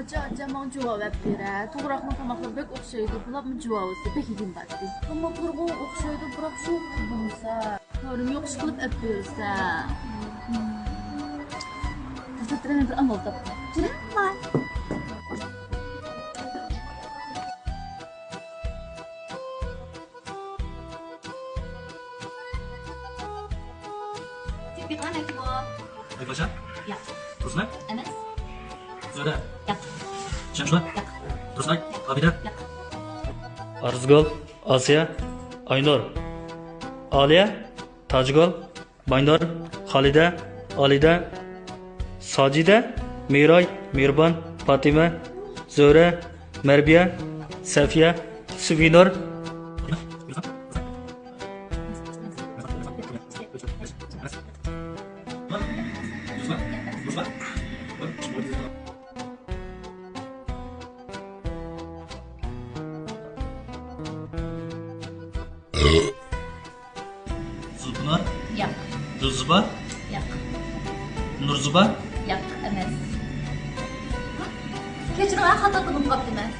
acha mang javob beradi. To'g'riroqni tomoqlar bek o'xshaydi. Bular javobisi bek himmatli. Tomoqlarga o'xshaydi, biroq shu bo'lsa, to'g'ri yo'q qilib olib bersa. Tezroq bir amal topdim. Jiray. Bir tane bu. Arkadaşlar? Ya. Ruslan? Evet. Zöre? Yok. Şemşular? Yok. Ruslan? Abide? Yok. Arzgul, Asiya, Aynur, Aliya, Tajgul, Bayndor, Xalida, Alida, Sajida, Miray, Mirban, Fatima, Zöre, Merbiya, Safiya, Suvinor, Zulpınar? Yok. Gülzuba? Yok. Nurzuba? Yok. Evet. Kechiring, xato qilib qolibman.